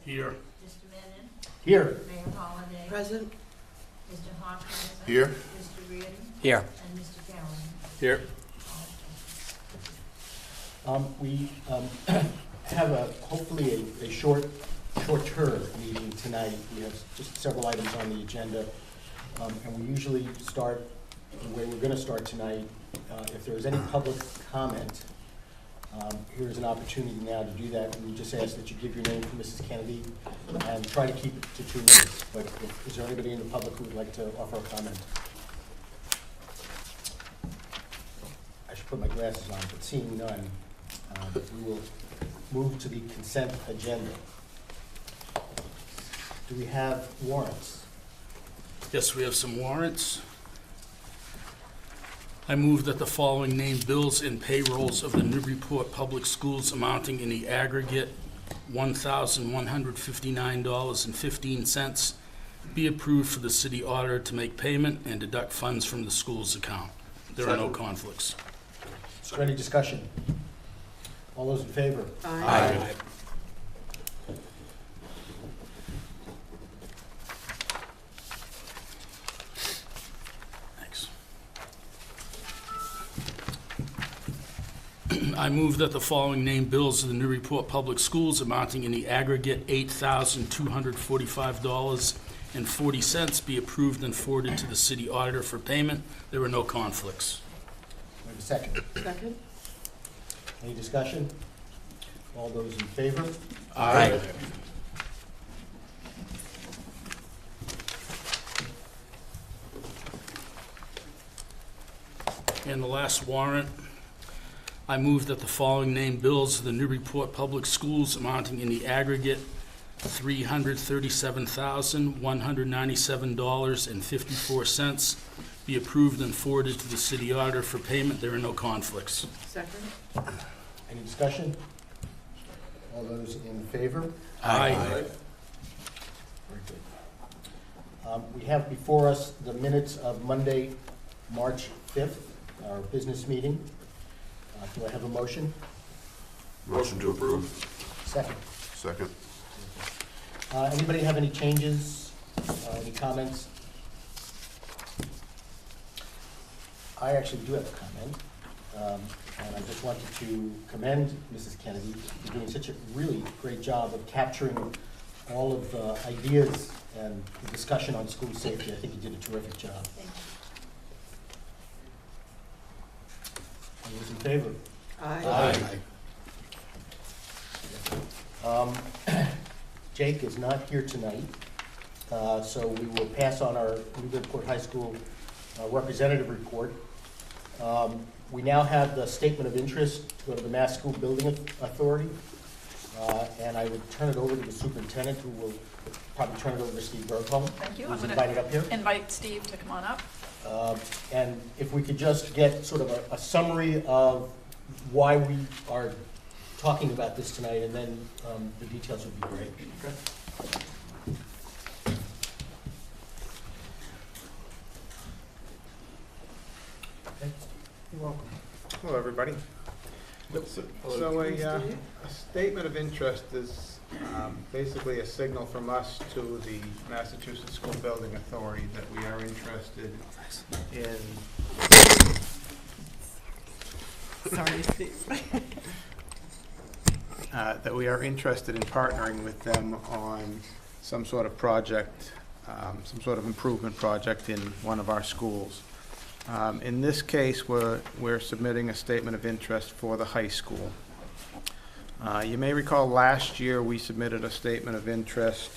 Here. Mr. Menon? Here. Mayor Holliday? Present. Mr. Hawkins? Here. Mr. Reardon? Here. And Mr. Callahan? Here. We have hopefully a short-term meeting tonight. We have just several items on the agenda, and we usually start the way we're going to start tonight. If there is any public comment, here's an opportunity now to do that. We just ask that you give your name for Mrs. Kennedy and try to keep it to 2 minutes. But is there anybody in the public who would like to offer a comment? I should put my glasses on, but seeing none, we will move to the consent agenda. Do we have warrants? Yes, we have some warrants. I move that the following named bills and payrolls of the Newburyport Public Schools amounting in the aggregate $1,159.15 be approved for the city auditor to make payment and deduct funds from the school's account. There are no conflicts. Is there any discussion? All those in favor? Aye. Thanks. I move that the following named bills of the Newburyport Public Schools amounting in the aggregate $8,245.40 be approved and forwarded to the city auditor for payment. There are no conflicts. We have a second. Second. Any discussion? All those in favor? Aye. And the last warrant, I move that the following named bills of the Newburyport Public Schools amounting in the aggregate $337,197.54 be approved and forwarded to the city auditor for payment. There are no conflicts. Second. Any discussion? All those in favor? Aye. Very good. We have before us the minutes of Monday, March 5th, our business meeting. Do I have a motion? Motion to approve. Second. Second. Anybody have any changes, any comments? I actually do have a comment, and I just wanted to commend Mrs. Kennedy for doing such a really great job of capturing all of the ideas and the discussion on school safety. I think you did a terrific job. Thank you. All those in favor? Aye. Jake is not here tonight, so we will pass on our Newburyport High School representative report. We now have the statement of interest to go to the Mass School Building Authority, and I would turn it over to the superintendent, who will probably turn it over to Steve Bergholm. Thank you. Who's I'm invited up here. going to invite Steve to come on up. And if we could just get sort of a summary of why we are talking about this tonight, and then the details would be great. Okay. You're welcome. Hello, everybody. So a statement of interest is basically a signal from us to the Massachusetts School Building Authority that we are interested in. Sorry, Steve. That we are interested in partnering with them on some sort of project, some sort of improvement project in one of our schools. In this case, we're submitting a statement of interest for the high school. You may recall last year we submitted a statement of interest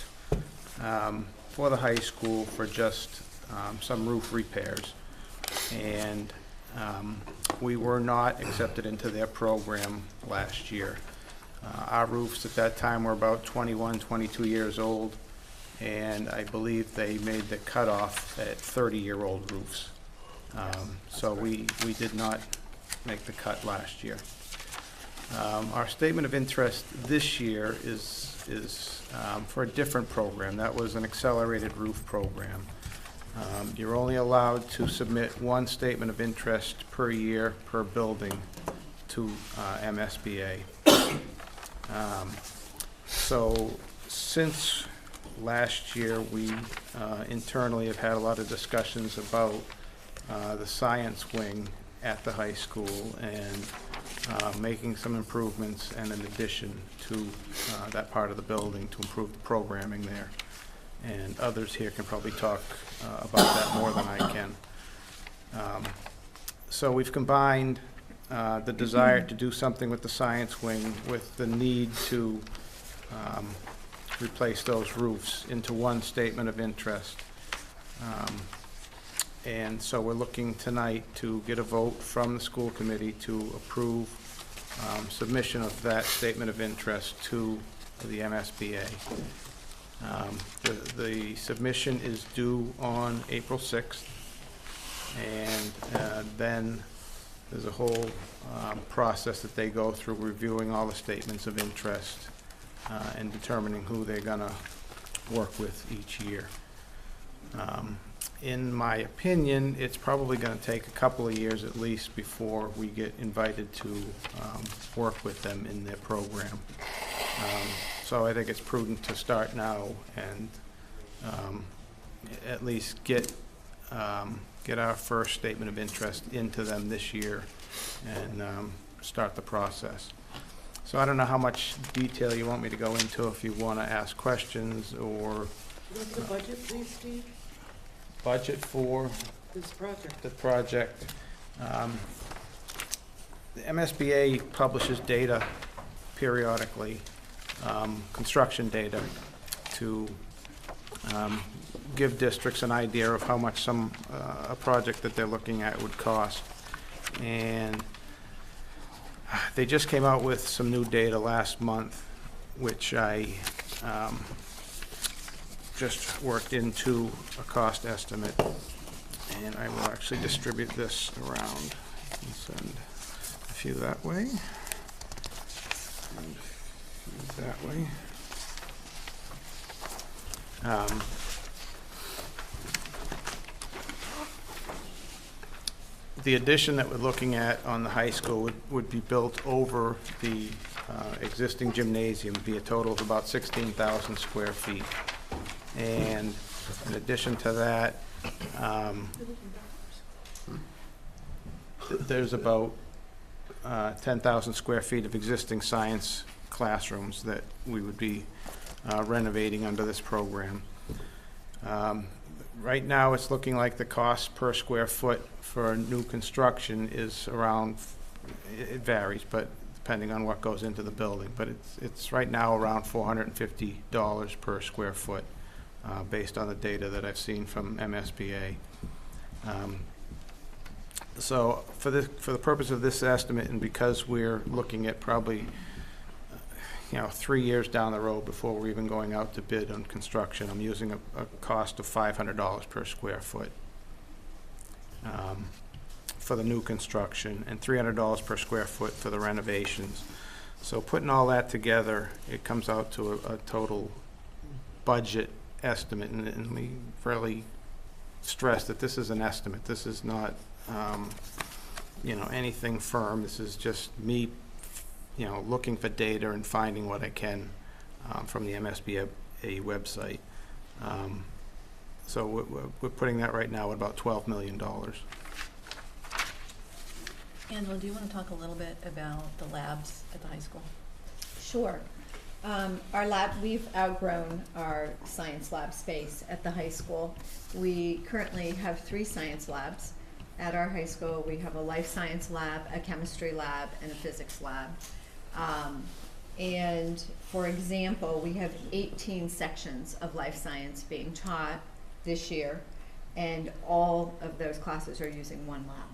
for the high school for just some roof repairs. And we were not accepted into their program last year. Our roofs at that time were about 21, 22 years old, and I believe they made the cutoff at 30-year-old roofs. So we did not make the cut last year. Our statement of interest this year is for a different program. That was an accelerated roof program. You're only allowed to submit one statement of interest per year per building to MSBA. So Since last year, we internally have had a lot of discussions about the science wing at the high school and making some improvements and an addition to that part of the building to improve the programming there. And others here can probably talk about that more than I can. So we've combined the desire to do something with the science wing with the need to replace those roofs into one statement of interest. And so we're looking tonight to get a vote from the school committee to approve submission of that statement of interest to the MSBA. The submission is due on April 6th, and then there's a whole process that they go through, reviewing all the statements of interest and determining who they're going to work with each year. In my opinion, it's probably going to take a couple of years at least before we get invited to work with them in their program. So I think it's prudent to start now and at least get our first statement of interest into them this year and start the process. So I don't know how much detail you want me to go into, if you want to ask questions or What's the budget, please, Steve, budget for this project? the project. The MSBA publishes data periodically, construction data, to give districts an idea of how much a project that they're looking at would cost. And they just came out with some new data last month, which I just worked into a cost estimate, and I will actually distribute this around and send a few that way and a few that way. The addition that we're looking at on the high school would be built over the existing gymnasium, be a total of about 16,000 square feet. And in addition to that, there's about 10,000 square feet of existing science classrooms that we would be renovating under this program. Right now, it's looking like the cost per square foot for new construction is around, it varies, but depending on what goes into the building, but it's right now around $450 per square foot, based on the data that I've seen from MSBA. So for the purpose of this estimate, and because we're looking at probably 3 years down the road before we're even going out to bid on construction, I'm using a cost of $500 per square foot for the new construction, and $300 per square foot for the renovations. So putting all that together, it comes out to a total budget estimate, and we really stress that this is an estimate. This is not anything firm. This is just me looking for data and finding what I can from the MSBA website. So we're putting that right now at about $12 million. Angela, do you want to talk a little bit about the labs at the high school? Sure. Our lab, we've outgrown our science lab space at the high school. We currently have 3 science labs. At our high school, we have a life science lab, a chemistry lab, and a physics lab. And for example, we have 18 sections of life science being taught this year, and all of those classes are using one lab.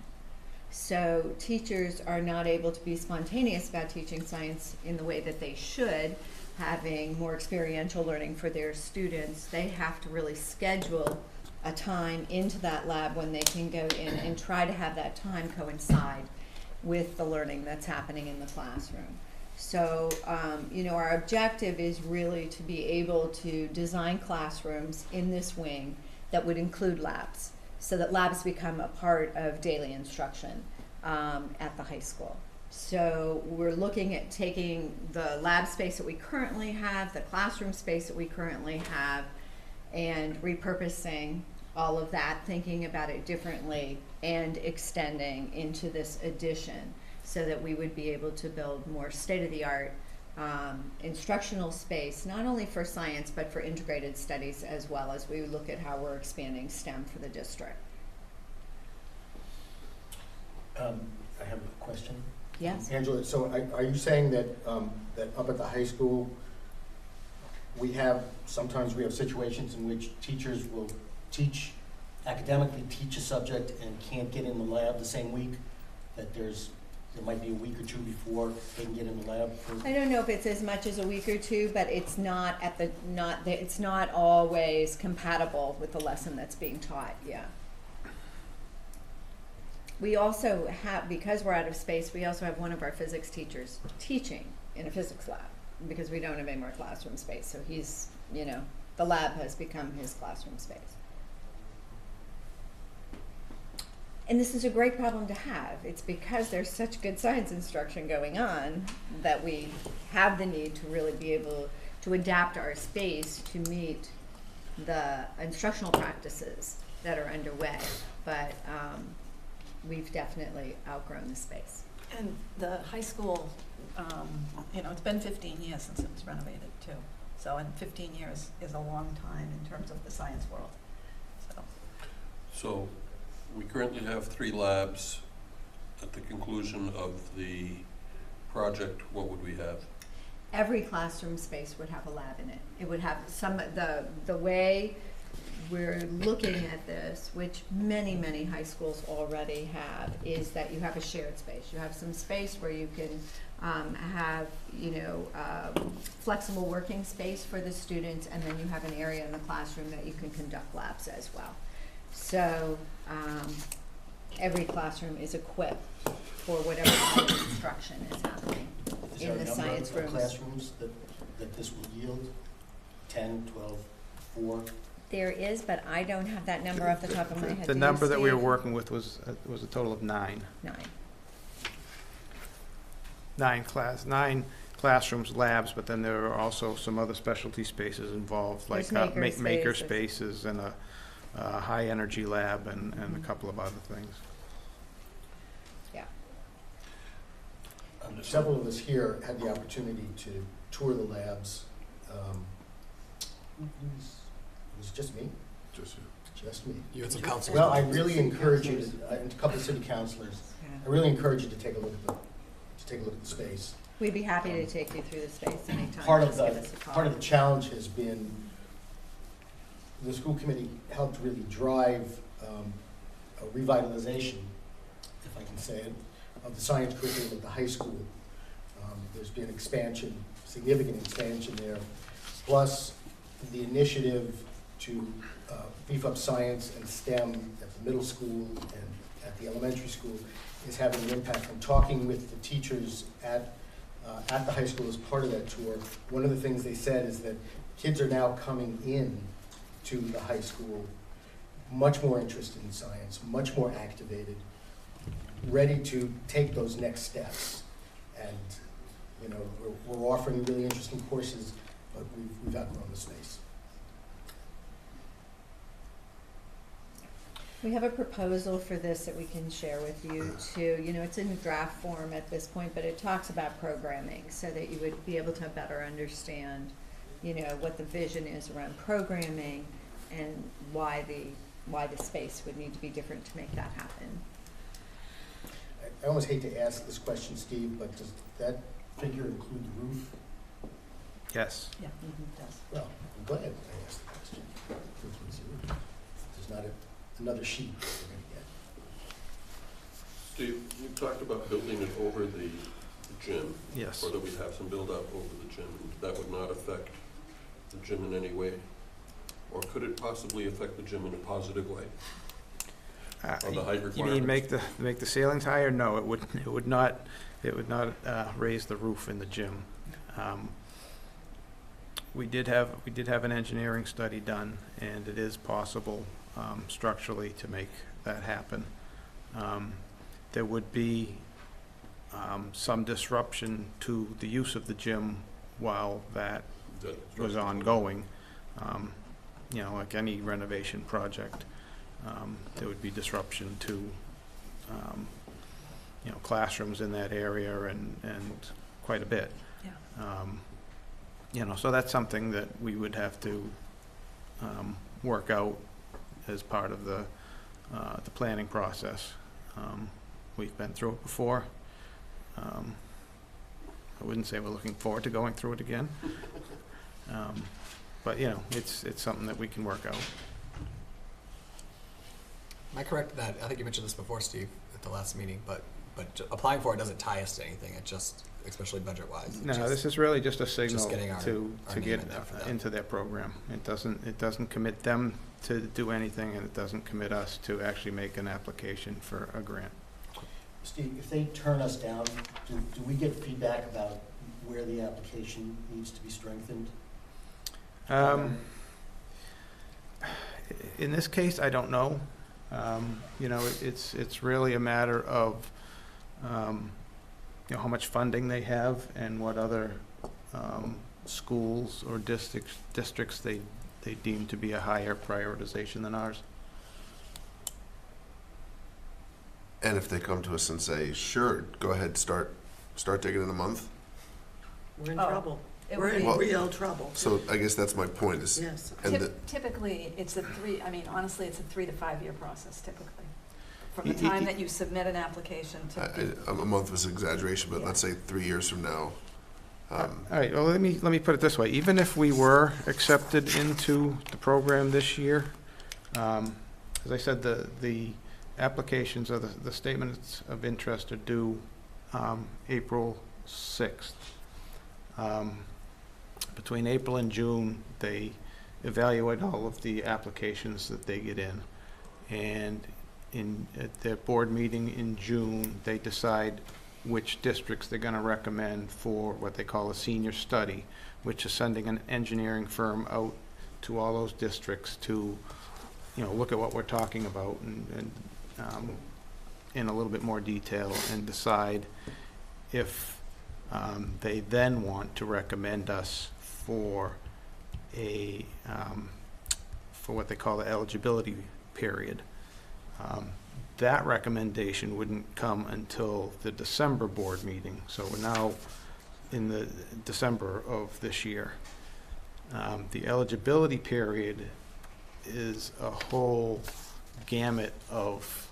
So teachers are not able to be spontaneous about teaching science in the way that they should, having more experiential learning for their students. They have to really schedule a time into that lab when they can go in and try to have that time coincide with the learning that's happening in the classroom. So, our objective is really to be able to design classrooms in this wing that would include labs, so that labs become a part of daily instruction at the high school. So we're looking at taking the lab space that we currently have, the classroom space that we currently have, and repurposing all of that, thinking about it differently, and extending into this addition so that we would be able to build more state-of-the-art instructional space, not only for science, but for integrated studies as well, as we look at how we're expanding STEM for the district. I have a question. Yes? Angela, so are you saying that, that up at the high school, sometimes we have situations in which teachers will academically teach a subject and can't get in the lab the same week? That there might be a week or two before they can get in the lab for? I don't know if it's as much as a week or two, but it's not it's not always compatible with the lesson that's being taught, yeah. We also have, because we're out of space, we also have one of our physics teachers teaching in a physics lab because we don't have any more classroom space. So he's, the lab has become his classroom space. And this is a great problem to have. It's because there's such good science instruction going on that we have the need to really be able to adapt our space to meet the instructional practices that are underway. But we've definitely outgrown the space. And the high school, it's been 15 years since it was renovated too. So, and 15 years is a long time in terms of the science world. So we currently have 3 labs. At the conclusion of the project, what would we have? Every classroom space would have a lab in it. It would have the way we're looking at this, which many, many high schools already have, is that you have a shared space. You have some space where you can have, flexible working space for the students, and then you have an area in the classroom that you can conduct labs as well. So every classroom is equipped for whatever kind of instruction is happening in the science Is there a rooms. number of classrooms that this will yield? 10, 12, 4? There is, but I don't have that number off the top of my head. The Do you, number that we were Steve? working with was a total of 9. 9. 9 classrooms, labs, but then there are also some other specialty spaces involved, like There's maker maker spaces. spaces and a high energy lab and a couple of other things. Yeah. Several of us here had the opportunity to tour the labs. It was just me? Just me. You had some counsel. Well, I really encourage you, and a couple of city councilors, I really encourage you to take a look at the space. We'd be happy to take you through the space anytime. Part of Just give us a call. the challenge has been, the school committee helped really drive a revitalization, if I can say it, of the science curriculum at the high school. There's been expansion, significant expansion there, plus the initiative to beef up science and STEM at the middle school and at the elementary school is having an impact. From talking with the teachers at the high school as part of that tour, one of the things they said is that kids are now coming in to the high school much more interested in science, much more activated, ready to take those next steps. And, we're offering really interesting courses, but we've outgrown the space. We have a proposal for this that we can share with you too. It's in draft form at this point, but it talks about programming so that you would be able to better understand, what the vision is around programming and why the space would need to be different to make that happen. I almost hate to ask this question, Steve, but does that figure include the roof? Yes. Yeah, it does. Well, I'm glad I asked the question. There's not another sheet that we're gonna get. Steve, you talked about building it over the gym. Yes. Or that we'd have some build-up over the gym. That would not affect the gym in any way? Or could it possibly affect the gym in a positive way? On the height You requirements? mean make the ceilings higher? No, it would not raise the roof in the gym. We did have an engineering study done, and it is possible structurally to make that happen. There would be some disruption to the use of the gym while that That was ongoing. You know, like any renovation project, there would be disruption to, you know, classrooms in that area and quite a bit. Yeah. You know, so that's something that we would have to work out as part of the planning process. We've been through it before. I wouldn't say we're looking forward to going through it again. But, you know, it's something that we can work out. Am I correct that, I think you mentioned this before, Steve, at the last meeting, but applying for it doesn't tie us to anything, it just, especially budget-wise. No, this is really just a signal getting our to name get in there for them. into their program. It doesn't commit them to do anything, and it doesn't commit us to actually make an application for a grant. Steve, if they turn us down, do we get feedback about where the application needs to be strengthened? In this case, I don't know. You know, it's really a matter of, you know, how much funding they have and what other schools or districts they deem to be a higher prioritization than ours. And if they come to us and say, sure, go ahead, start digging in a month. We're in Oh, trouble. it We're would in be- Well- real trouble. So I guess that's my point is, Yes. and the, Typically, it's honestly, it's a 3 to 5 year process typically. From the Y- y- time that you submit an application to. a month was an exaggeration, but Yeah. let's say 3 years from now. All right, well, let me put it this way. Even if we were accepted into the program this year, as I said, the applications or the statements of interest are due April 6th. Between April and June, they evaluate all of the applications that they get in. And at their board meeting in June, they decide which districts they're going to recommend for what they call a senior study, which is sending an engineering firm out to all those districts to, you know, look at what we're talking about and in a little bit more detail and decide if they then want to recommend us for for what they call the eligibility period. That recommendation wouldn't come until the December board meeting, so we're now in the December of this year. The eligibility period is a whole gamut of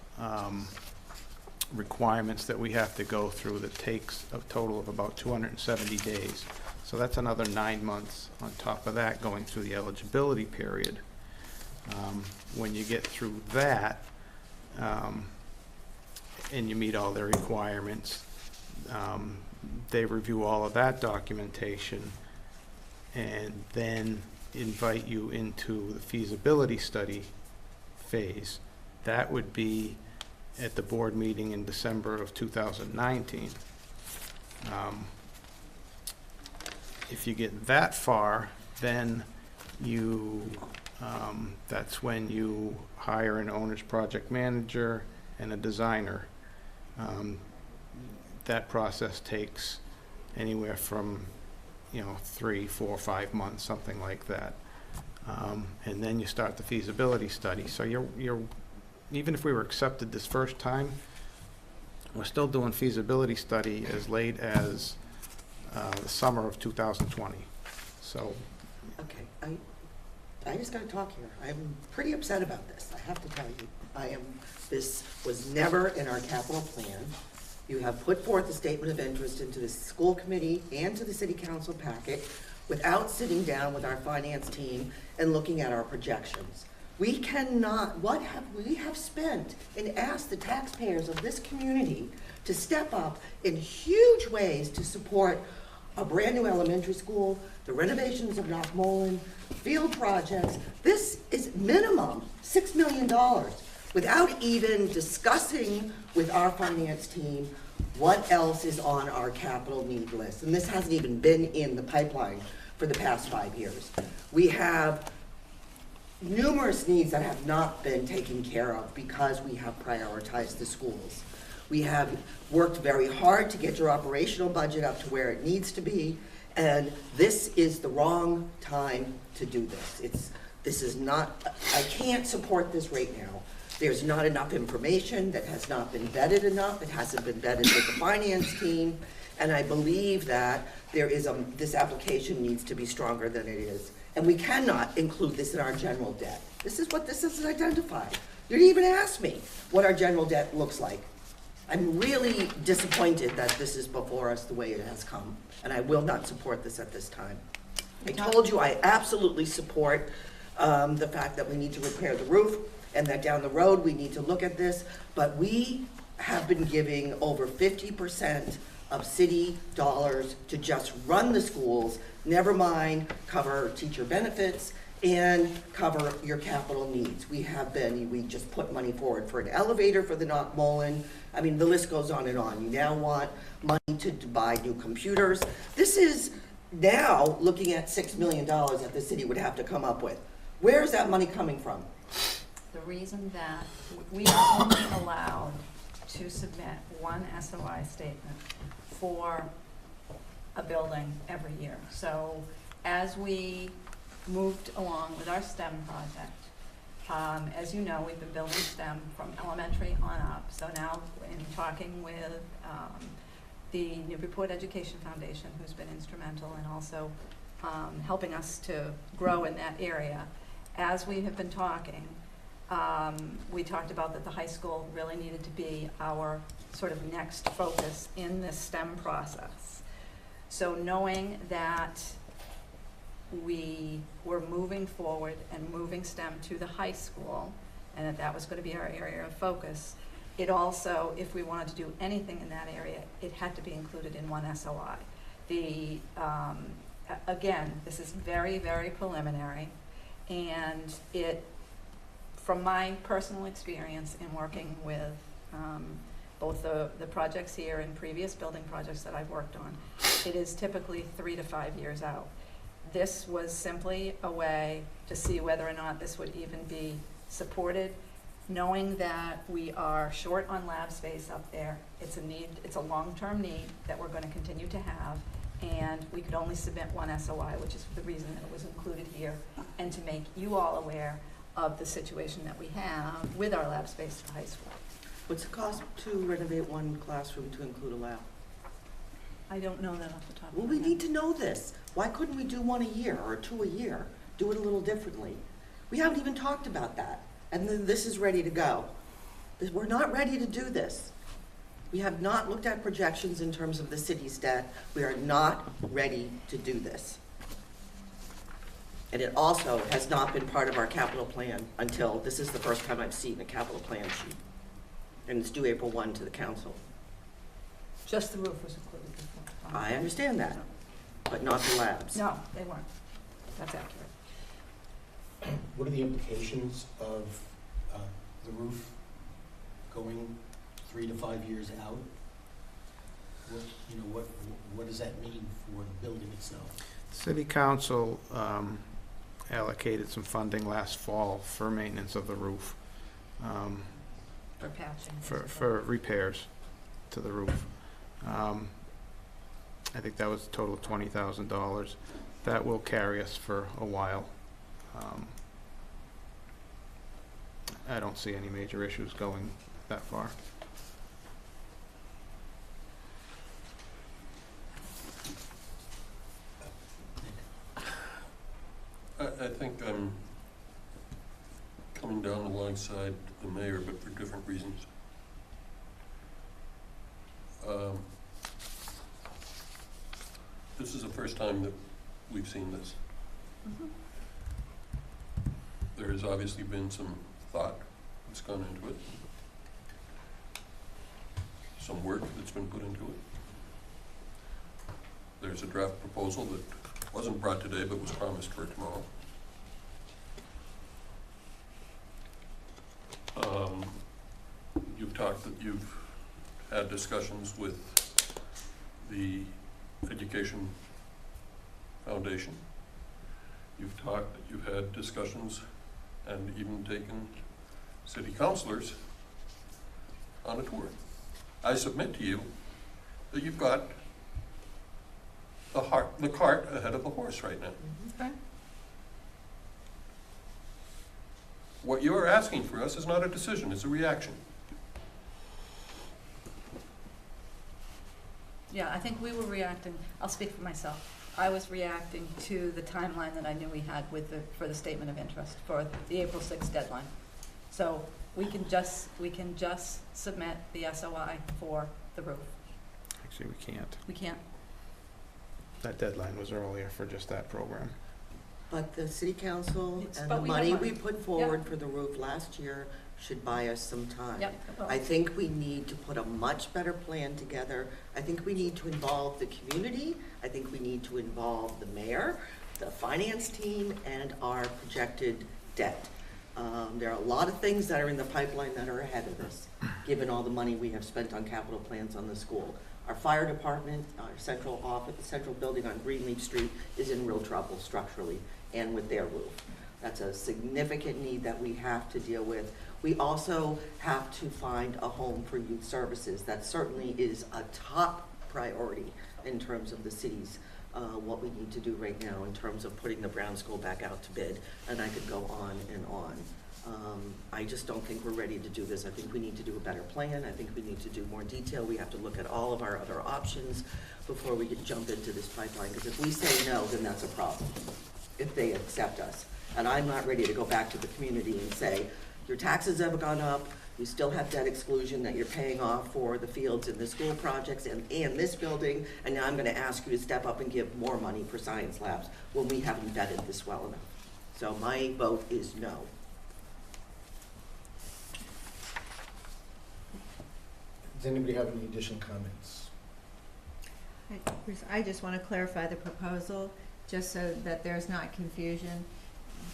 requirements that we have to go through that takes a total of about 270 days. So that's another 9 months on top of that going through the eligibility period. When you get through that, and you meet all their requirements, they review all of that documentation and then invite you into the feasibility study phase. That would be at the board meeting in December of 2019. If you get that far, then you, that's when you hire an owner's project manager and a designer. That process takes anywhere from, 3, 4, 5 months, something like that. And then you start the feasibility study. So you're even if we were accepted this first time, we're still doing feasibility study as late as the summer of 2020. So, Okay, I just gotta talk here. I'm pretty upset about this, I have to tell you. This was never in our capital plan. You have put forth a statement of interest into the school committee and to the city council packet without sitting down with our finance team and looking at our projections. We cannot, we have spent and asked the taxpayers of this community to step up in huge ways to support a brand-new elementary school, the renovations of North Moreland, field projects. This is minimum $6 million without even discussing with our finance team what else is on our capital need list. And this hasn't even been in the pipeline for the past 5 years. We have numerous needs that have not been taken care of because we have prioritized the schools. We have worked very hard to get your operational budget up to where it needs to be, and this is the wrong time to do this. This is not, I can't support this right now. There's not enough information that has not been vetted enough. It hasn't been vetted with the finance team. And I believe that this application needs to be stronger than it is. And we cannot include this in our general debt. This is what this is identified. You didn't even ask me what our general debt looks like. I'm really disappointed that this is before us the way it has come, and I will not support this at this time. I told you I absolutely support the fact that we need to repair the roof, and that down the road we need to look at this, but we have been giving over 50% of city dollars to just run the schools, never mind cover teacher benefits and cover your capital needs. We just put money forward for an elevator for the Knock Mullen. I mean, the list goes on and on. You now want money to buy new computers. This is now looking at $6 million that the city would have to come up with. Where is that money coming from? The reason that we are only allowed to submit one SOI statement for a building every year. So as we moved along with our STEM project, as you know, we've been building STEM from elementary on up. So now in talking with the Newburyport Education Foundation, who's been instrumental in also helping us to grow in that area, as we have been talking, we talked about that the high school really needed to be our sort of next focus in this STEM process. So knowing that we were moving forward and moving STEM to the high school, and that was going to be our area of focus, it also, if we wanted to do anything in that area, it had to be included in one SOI. Again, this is very, very preliminary, and from my personal experience in working with both the projects here and previous building projects that I've worked on, it is typically 3 to 5 years out. This was simply a way to see whether or not this would even be supported, knowing that we are short on lab space up there. It's a need, it's a long-term need that we're going to continue to have, and we could only submit one SOI, which is the reason that it was included here, and to make you all aware of the situation that we have with our lab space at the high school. What's the cost to renovate one classroom to include a lab? I don't know that off the top of Well, my we head. need to know this. Why couldn't we do one a year or 2 a year? Do it a little differently. We haven't even talked about that, and then this is ready to go. We're not ready to do this. We have not looked at projections in terms of the city's debt. We are not ready to do this. And it also has not been part of our capital plan until, this is the first time I've seen a capital plan sheet. And it's due April 1 to the council. Just the roof was included before. I understand that, but not the labs. No, they weren't. That's accurate. What are the implications of the roof going 3 to 5 years out? What does that mean for the building itself? City Council allocated some funding last fall for maintenance of the roof, For patching. for repairs to the roof. I think that was a total of $20,000. That will carry us for a while. I don't see any major issues going that far. I think I'm coming down alongside the mayor, but for different reasons. This is the first time that we've seen this. Mhm. There has obviously been some thought that's gone into it, some work that's been put into it. There's a draft proposal that wasn't brought today but was promised for tomorrow. You've talked that you've had discussions with the Education Foundation. You've talked that you've had discussions and even taken city councilors on a tour. I submit to you that you've got the cart ahead of the horse right now. Okay. What you are asking for us is not a decision, it's a reaction. Yeah, I think we were reacting, I'll speak for myself. I was reacting to the timeline that I knew we had for the statement of interest, for the April 6th deadline. So we can just submit the SOI for the roof. Actually, we can't. We can't. That deadline was earlier for just that program. But the city council It's- and but the we have money money. we put forward for the roof last year should buy us some time. Yep. I think we need to put a much better plan together. I think we need to involve the community. I think we need to involve the mayor, the finance team, and our projected debt. There are a lot of things that are in the pipeline that are ahead of us, given all the money we have spent on capital plans on the school. Our fire department, our central office, the central building on Greenleaf Street is in real trouble structurally and with their roof. That's a significant need that we have to deal with. We also have to find a home for youth services. That certainly is a top priority in terms of the city's, what we need to do right now in terms of putting the Brown School back out to bid, and I could go on and on. I just don't think we're ready to do this. I think we need to do a better plan. I think we need to do more detail. We have to look at all of our other options before we can jump into this pipeline, because if we say no, then that's a problem, if they accept us. And I'm not ready to go back to the community and say, your taxes have gone up, you still have debt exclusion that you're paying off for the fields and the school projects and this building, and now I'm gonna ask you to step up and give more money for science labs when we haven't vetted this well enough. So my vote is no. Does anybody have any additional comments? I just want to clarify the proposal, just so that there's not confusion.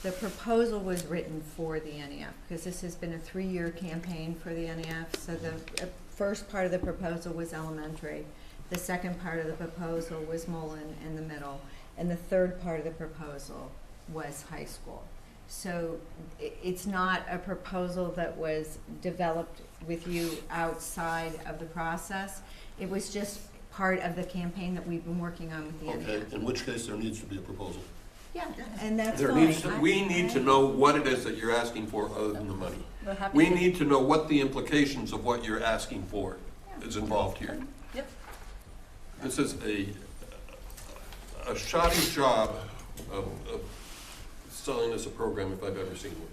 The proposal was written for the NEF, because this has been a 3-year campaign for the NEF. So the first part of the proposal was elementary. The second part of the proposal was Mullen in the middle. And the third part of the proposal was high school. So it's not a proposal that was developed with you outside of the process. It was just part of the campaign that we've been working on with the NEF. Okay, in which case there needs to be a proposal. Yeah, and that's There fine. needs to, we need to know what it is that you're asking for other than the money. We're happy We to- need to know what the implications of what you're asking for is involved here. Yep. This is a shoddy job of selling us a program if I've ever seen one.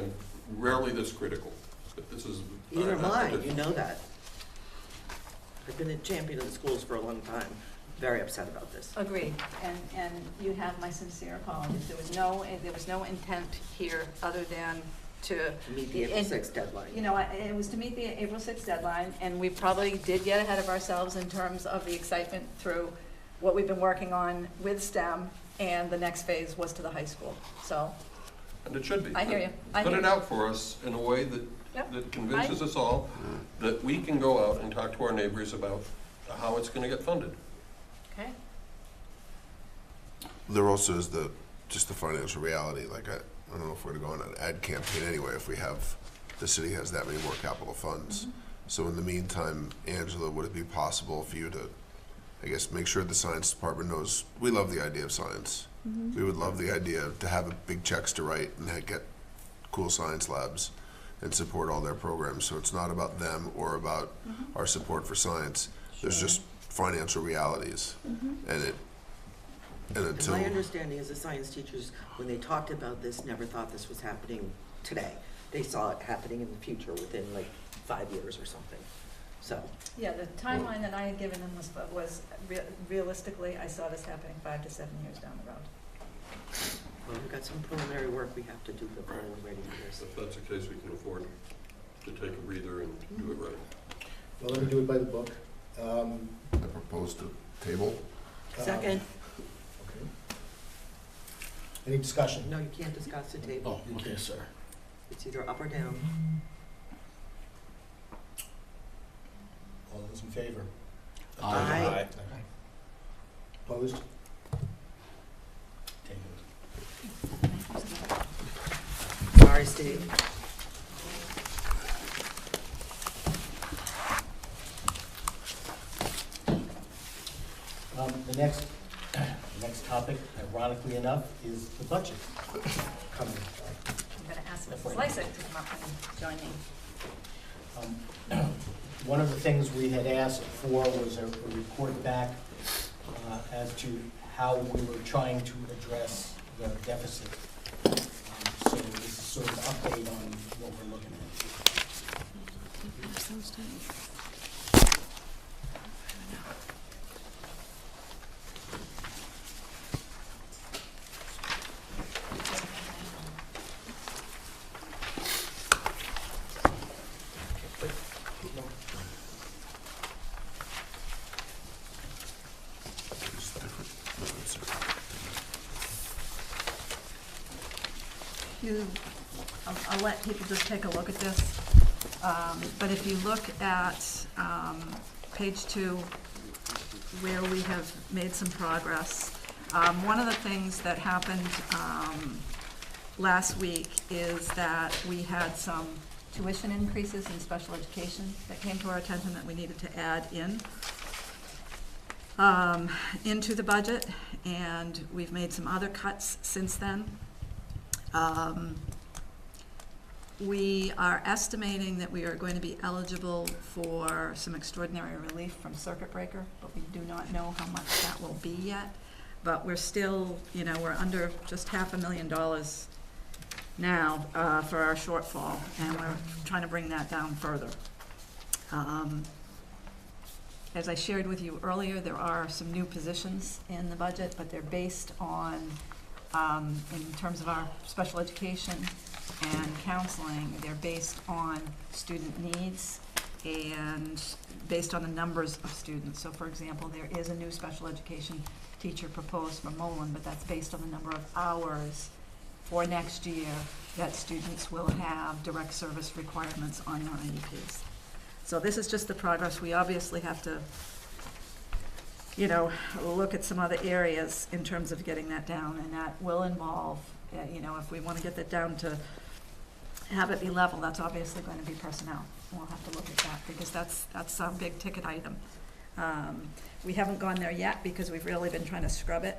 And I'm rarely this critical, but this is. Neither am I, you know that. I've been a champion of the schools for a long time, very upset about this. Agreed, and you have my sincere apologies. There was no intent here other than to. Meet the April 6th deadline. You know, it was to meet the April 6th deadline, and we probably did get ahead of ourselves in terms of the excitement through what we've been working on with STEM, and the next phase was to the high school, so. And it should be. I hear you. I Put hear it you. out for us in a way that, Yep. that convinces us all that we can go out and talk to our neighbors about how it's gonna get funded. Okay, There also is just the financial reality, like I don't know if we're gonna go on an ad campaign anyway, if the city has that many more capital funds. So in the meantime, Angela, would it be possible for you to, I guess, make sure the science department knows, we love the idea of science. We would love the idea to have big checks to write and get cool science labs and support all their programs. So it's not about them or about our support for science. There's just financial realities. And until, My understanding is the science teachers, when they talked about this, never thought this was happening today. They saw it happening in the future within like 5 years or something, so. yeah, the timeline that I had given them was realistically, I saw this happening 5 to 7 years down the road. Well, we've got some preliminary work we have to do before we're ready for this. If that's the case, we can afford to take a breather and do it right. Well, let me do it by the book. I propose to table. Second, Okay. Any discussion? no, you can't discuss the table. Oh, okay, sir. It's either up or down. All those in favor? Aye. Opposed? Tabled. Sorry, Steve. The next topic, ironically enough, is the budget coming. I'm gonna ask Mrs. Lysick to come up and join me. One of the things we had asked for was a report back as to how we were trying to address the deficit. So this is sort of an update on what we're looking at. It's different. No, it's I'll let people just take a look at this. But if you look at page 2, where we have made some progress, one of the things that happened last week is that we had some tuition increases in special education that came to our attention that we needed to add into the budget, and we've made some other cuts since then. We are estimating that we are going to be eligible for some extraordinary relief from circuit breaker, but we do not know how much that will be yet. But we're still, we're under just $500,000 now for our shortfall, and we're trying to bring that down further. As I shared with you earlier, there are some new positions in the budget, but they're based on, in terms of our special education and counseling, they're based on student needs and based on the numbers of students. So for example, there is a new special education teacher proposed for Mullen, but that's based on the number of hours for next year that students will have direct service requirements on their IEPs. So this is just the progress. We obviously have to, look at some other areas in terms of getting that down, and that will involve, if we want to get that down to have it be level, that's obviously going to be personnel. And we'll have to look at that because that's a big ticket item. We haven't gone there yet because we've really been trying to scrub it.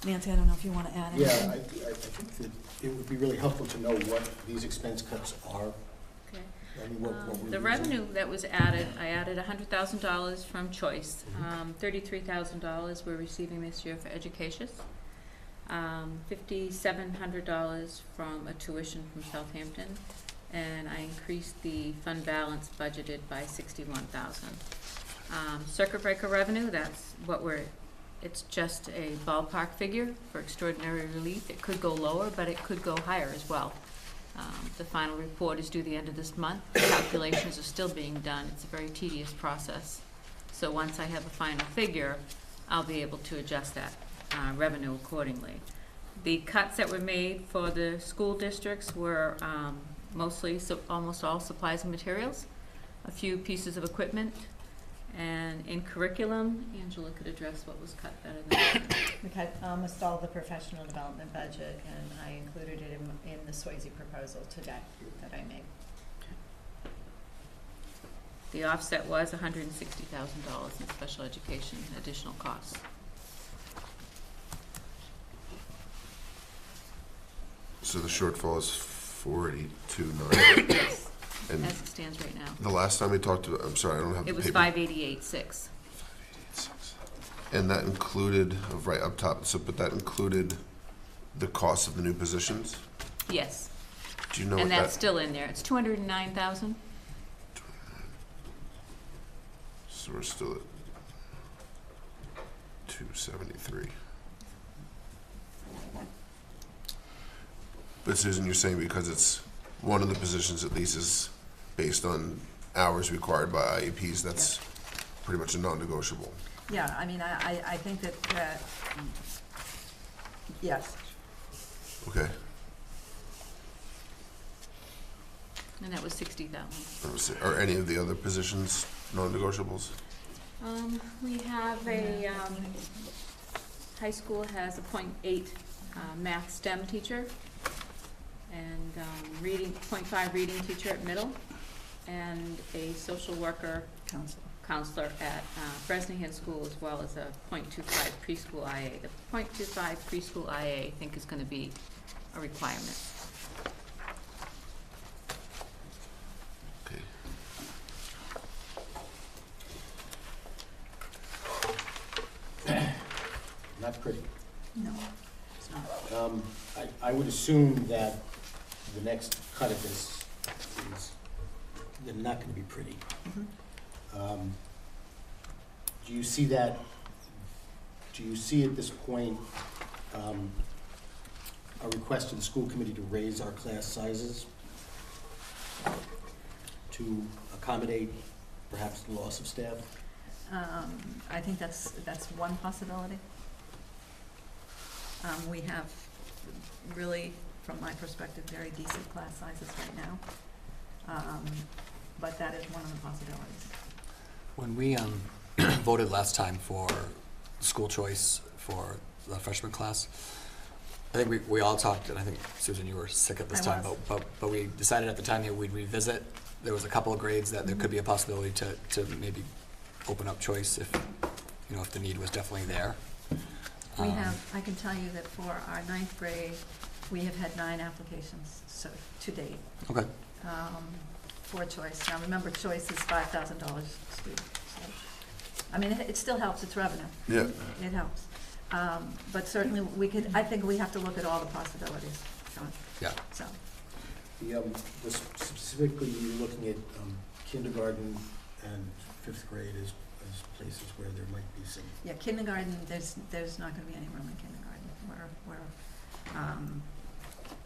Nancy, I don't know if you want to add anything. Yeah, I think that it would be really helpful to know what these expense cuts are. Okay. I mean, what we're The using. revenue that was added, I added $100,000 from choice. $33,000 we're receiving this year for education. $5,700 from a tuition from Southampton, and I increased the fund balance budgeted by $61,000. Circuit breaker revenue, that's what it's just a ballpark figure for extraordinary relief. It could go lower, but it could go higher as well. The final report is due the end of this month. The calculations are still being done. It's a very tedious process. So once I have a final figure, I'll be able to adjust that revenue accordingly. The cuts that were made for the school districts were mostly, almost all supplies and materials, a few pieces of equipment, and in curriculum, Angela could address what was cut better than that. We cut almost all the professional development budget, and I included it in the Swayze proposal today that I made. The offset was $160,000 in special education additional costs. So the shortfall is 482,900. Yes, And as it stands right now. the last time we talked to, I'm sorry, I don't have the It was paper. 588.6. And that included, right up top, but that included the cost of the new positions? Yes, Do you know what and that? that's still in there. It's 209,000. So we're still at 273. But Susan, you're saying because it's one of the positions at least is based on hours required by IEPs, that's pretty much a non-negotiable. Yeah, I mean, I think that, yes. Okay. And that was 60,000. Are any of the other positions non-negotiables? We have a, high school has a .8 math STEM teacher, and .5 reading teacher at middle, and a social worker Counselor. counselor at Bresnahan School, as well as a .25 preschool IA. The .25 preschool IA, I think, is going to be a requirement. Okay. Not pretty. No, it's not. I would assume that the next cut of this is, they're not gonna be pretty. Do you see that, do you see at this point, a request to the school committee to raise our class sizes to accommodate perhaps the loss of staff? I think that's one possibility. We have really, from my perspective, very decent class sizes right now. But that is one of the possibilities. When we voted last time for school choice for the freshman class, I think we all talked, and I think, Susan, you were sick at this I time, was. but we decided at the time that we'd revisit. There was a couple of grades that there could be a possibility to maybe open up choice if, you know, if the need was definitely there. We have, I can tell you that for our 9th grade, we have had 9 applications, so, to date, Okay. for choice. Now, remember, choice is $5,000 a student, so, I mean, it still helps, it's revenue. Yeah. It helps. But certainly, we could, I think we have to look at all the possibilities, John, Yeah. so. Specifically, you're looking at kindergarten and 5th grade as places where there might be some. Yeah, kindergarten, there's not gonna be any room in kindergarten.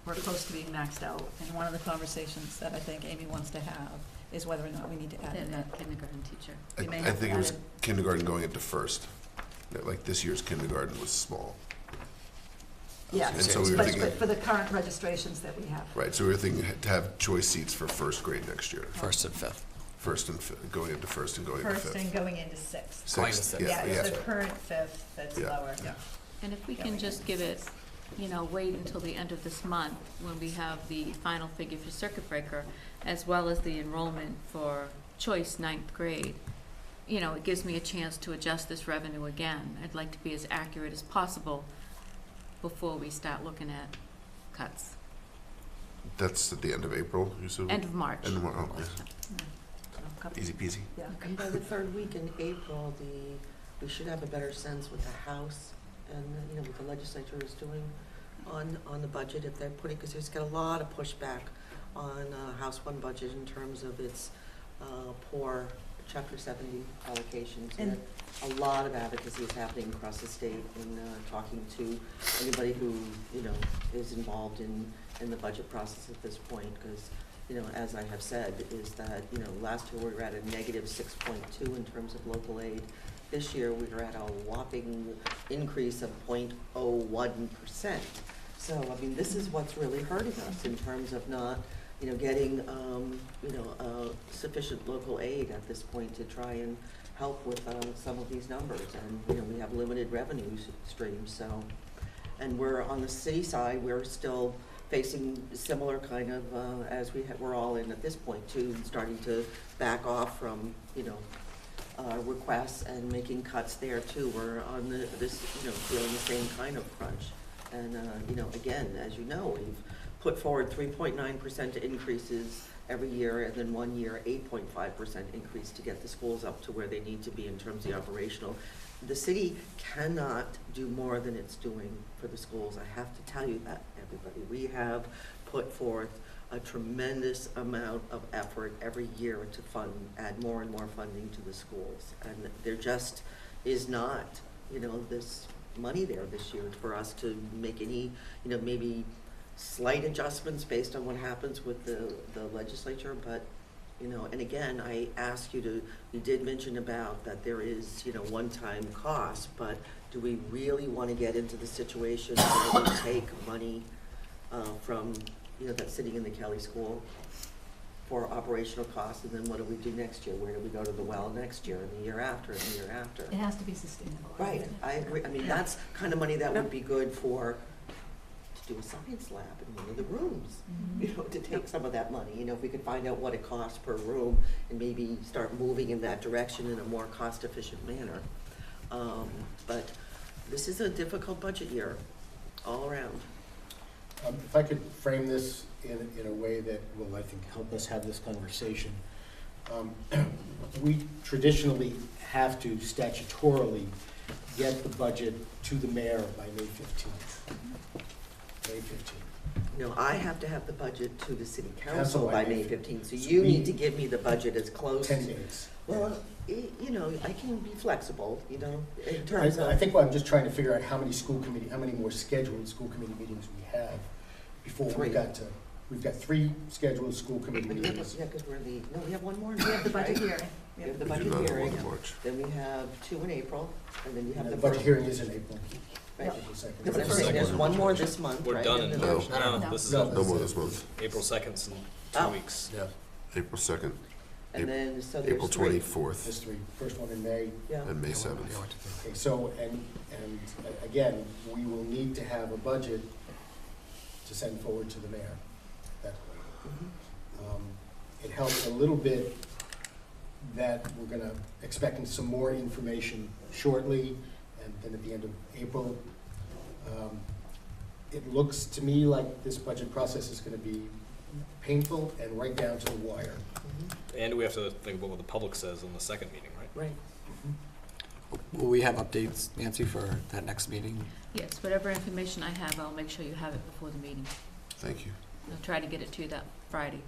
We're close to being maxed out, and one of the conversations that I think Amy wants to have is whether or not we need to add in that. Kindergarten teacher. We may I have think to it was add kindergarten going into first. Like this year's kindergarten was small. Yeah, And so we were but thinking, for the current registrations that we have. right, so we were thinking to have choice seats for first grade next year. First and fifth. First and going into first and going into First fifth. and going into sixth. Going to Sixth, sixth. Yeah, yeah, it's yeah. the current fifth that's Yeah. lower. Yeah. And if we can just give it, you know, wait until the end of this month, when we have the final figure for circuit breaker, as well as the enrollment for choice 9th grade, you know, it gives me a chance to adjust this revenue again. I'd like to be as accurate as possible before we start looking at cuts. That's at the end of April, you said? End of March. End of Mar- oh, yes. Couple- Easy peasy. Yeah. And by the third week in April, we should have a better sense what the House and, you know, what the legislature is doing on the budget, if they're putting, because there's got a lot of pushback on House 1 budget in terms of its poor Chapter 70 allocations. And- a lot of advocacy is happening across the state in talking to anybody who, you know, is involved in the budget process at this point, because, you know, as I have said, is that, you know, last year we were at a negative 6.2 in terms of local aid. This year, we were at a whopping increase of 0.01%. So, I mean, this is what's really hurting us in terms of not, you know, getting, sufficient local aid at this point to try and help with some of these numbers. And, you know, we have limited revenue streams, so. And we're, on the city side, we're still facing similar kind of, as we're all in at this point too, starting to back off from, you know, requests and making cuts there too. We're on this, you know, feeling the same kind of crunch. And, you know, again, as you know, we've put forward 3.9% increases every year, and then 1 year, 8.5% increase to get the schools up to where they need to be in terms of the operational. The city cannot do more than it's doing for the schools. I have to tell you that, everybody. We have put forth a tremendous amount of effort every year to add more and more funding to the schools. And there just is not, you know, this money there this year for us to make any, you know, maybe slight adjustments based on what happens with the legislature. But, you know, and again, I ask you did mention about that there is, you know, one-time cost, but do we really want to get into the situation where we take money from, you know, that's sitting in the Kelly School for operational costs, and then what do we do next year? Where do we go to the well next year, and the year after, and the year after? It has to be sustainable. Right, I agree. I mean, Yeah. that's kind of money that would be good for do a science lab in one of the rooms, you know, to take some of that money. You know, if we could find out what it costs per room and maybe start moving in that direction in a more cost-efficient manner. But this is a difficult budget year, all around. If I could frame this in a way that will, I think, help us have this conversation. We traditionally have to statutorily get the budget to the mayor by May 15th. May 15th. No, I have to have the budget to the city council Council by by May May 15th, so So you we- need to give me the budget as close. 10 days. Well, you know, I can be flexible, you know, in I terms of. I think I'm just trying to figure out how many more scheduled school committee meetings we have before we Three. we've got 3 scheduled school committee Yeah, meetings. because we have one more. We have the budget right? hearing. We have the We do budget not have hearing, one in March. then we have 2 in April, and then you have And the the first. budget hearing is in April. Right. April 2nd. No, but there's one more this month, right? We're done And in then March. No. No, this is No. No more this month. April 2nd's in Oh. 2 weeks. Yeah. April 2nd, And then, so there's April 3. 24th, There's 3. First one in May. Yeah, and May Yeah, 7th. yeah, I went to the- Okay, so, and again, we will need to have a budget to send forward to the mayor. That Mhm. It helps a little bit that we're gonna, expecting some more information shortly, and then at the end of April. It looks to me like this budget process is gonna be painful and right down to the wire. Mhm. And we have to think about what the public says on the second meeting, right? Right. Will we have updates, Nancy, for that next meeting? Yes, whatever information I have, I'll make sure you have it before the meeting. Thank you. I'll try to get it to you that Friday.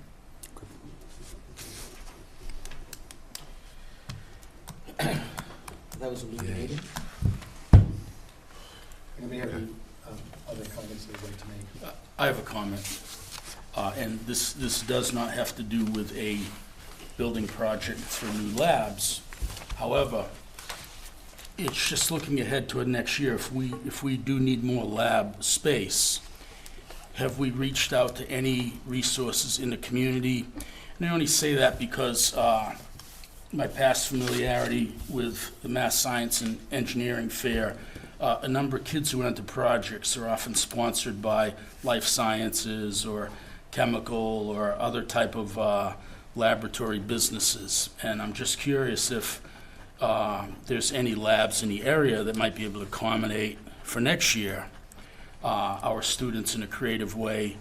That was a meeting Yay. meeting. Anybody have any other comments they'd like to make? I have a comment, and this does not have to do with a building project for new labs. However, it's just looking ahead to next year. If we do need more lab space, have we reached out to any resources in the community? And I only say that because my past familiarity with the Mass Science and Engineering Fair, a number of kids who enter projects are often sponsored by life sciences or chemical or other type of laboratory businesses. And I'm just curious if there's any labs in the area that might be able to accommodate for next year our students in a creative way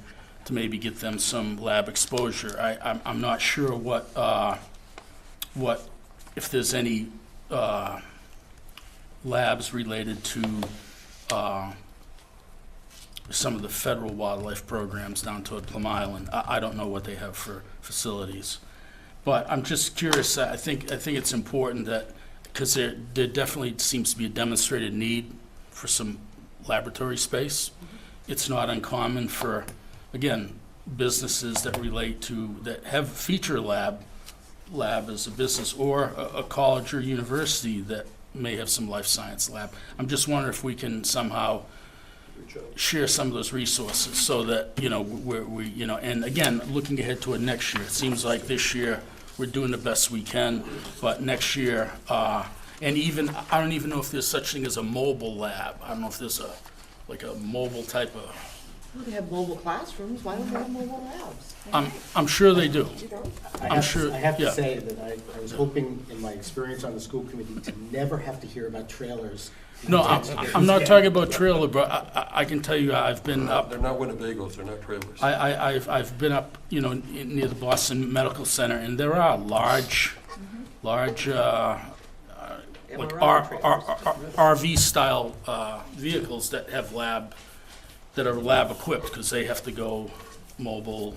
to maybe get them some lab exposure. I'm not sure what if there's any labs related to some of the federal wildlife programs down toward Plum Island. I don't know what they have for facilities. But I'm just curious, I think it's important that, because there definitely seems to be a demonstrated need for some laboratory space. It's not uncommon for, again, businesses that relate to, that have feature lab as a business, or a college or university that may have some life science lab. I'm just wondering if we can somehow share some of those resources so that, we and again, looking ahead to it next year, it seems like this year we're doing the best we can, but next year, and even, I don't even know if there's such thing as a mobile lab. I don't know if there's a mobile type of, Well, they have mobile classrooms, why don't they have mobile labs? I'm sure they do. You know? I'm sure, I have yeah. to say that I was hoping in my experience on the school committee to never have to hear about trailers. No, I'm not talking about trailer, but I can tell you, I've been up, They're not Winnebagos, they're not trailers. I've been up, near the Boston Medical Center, and there are large, like MRI RV-style vehicles that have that are lab equipped, because they have to go mobile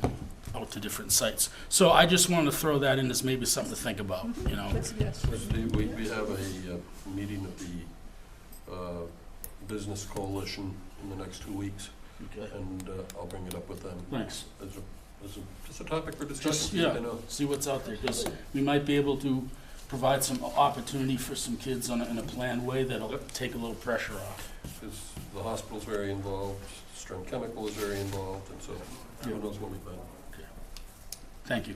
out to different sites. So I just wanted to throw that in as maybe something to think about, Steve, we have a meeting of the Business Coalition in the next 2 weeks, Okay. and I'll bring it up with them. Thanks. It's a topic for Just, discussion. yeah, I know. see what's out there, because we might be able to provide some opportunity for some kids in a planned way that'll Yep. take a little pressure off. Because the hospital's very involved, Stern Chemical is very involved, and so who Yeah. knows what we find. Thank you.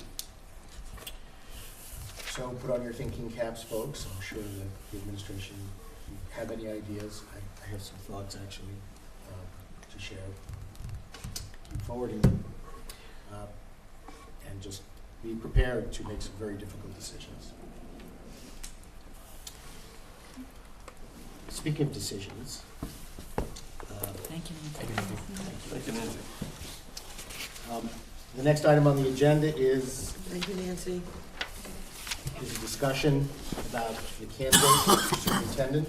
So put on your thinking caps, folks. I'm sure that the administration, if you have any ideas, I have some thoughts actually to share. forwarding them. And just be prepared to make some very difficult decisions. Speaking of decisions, Thank you. Thank you, Nancy. the next item on the agenda is Thank you, Nancy. a discussion about the candidate for superintendent.